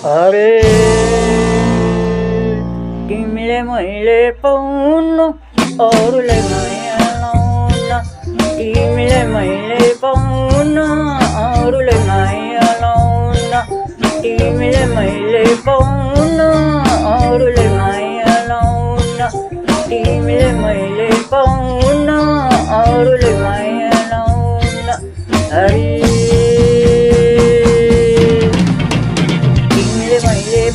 अरे तिमीले मैले पाउनु अरूलाई माया लाउन, तिमीले मैले पाउनु अरूलाई माया लाउन, तिमीले मैले पाउनु अरूलाई माया लाउन, तिमीले मैले पाउनु अरूलाई माया लाउन। अरे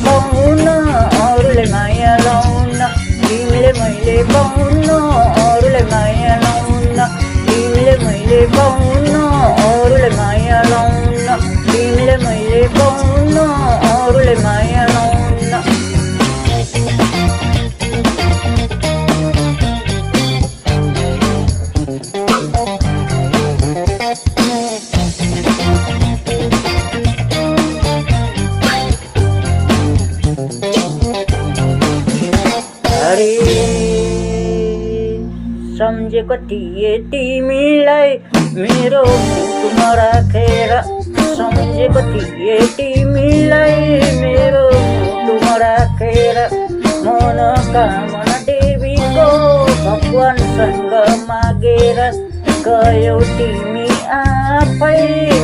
पाउन अरूलाई माया लाउन, तिमीले मैले पाउन अरूलाई माया लाउन, तिमीले मैले पाउन अरूलाई माया लाउन, तिमीले मैले पाउन अरूलाई माया लाउन। अरे सम्झेको थिएँ तिमीलाई मेरो मुटुमा राखेर, सम्झेको थिएँ तिमीलाई मेरो मुटुमा राखेर, मनोकामना देवीको भगवानसँग मागेर गयौ तिमी आफै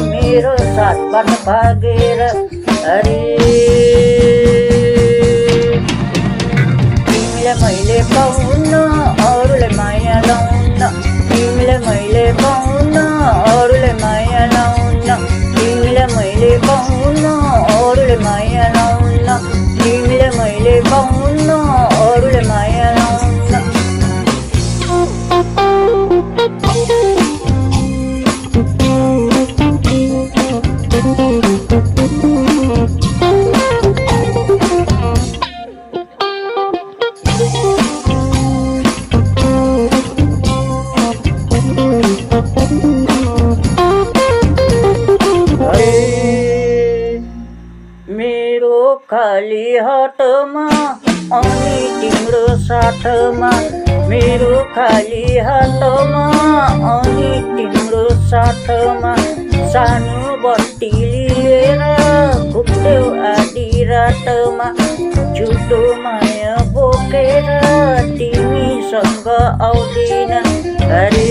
मेरो साथबाट भागेर। अरे मैले पाउन अरूलाई माया लाउन, तिमीले मैले पाउन अरूलाई माया लाउन, तिमीले मैले पाउन अरूलाई माया लाउन, तिमीले मैले पाउन अरूलाई माया लाउन। मेरो खाली हातमा अनि तिम्रो साथमा, मेरो खाली हातमा अनि तिम्रो साथमा, सानो बत्ती लिएर घुम्थ्यौ आधी रातमा, झुटो माया बोकेर तिमीसँग आउँदिन। अरे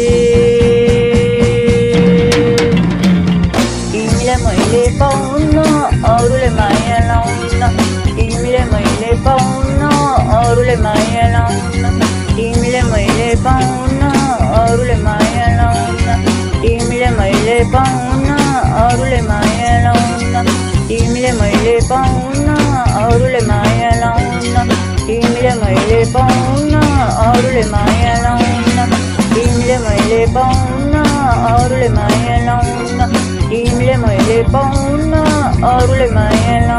तिमीले मैले पाउन अरूलाई माया लाउन, तिमीले मैले पाउन अरूलाई माया लाउन, तिमीले मैले पाउन अरूलाई माया लाउन, तिमीले मैले पाउन अरूलाई माया लाउन, तिमीले मैले पाउन अरूलाई माया लाउन, तिमीले मैले पाउन अरूलाई माया लाउन, तिमीले मैले पाउन अरूलाई माया लाउन, तिमीले मैले पाउन अरूलाई माया लाउन।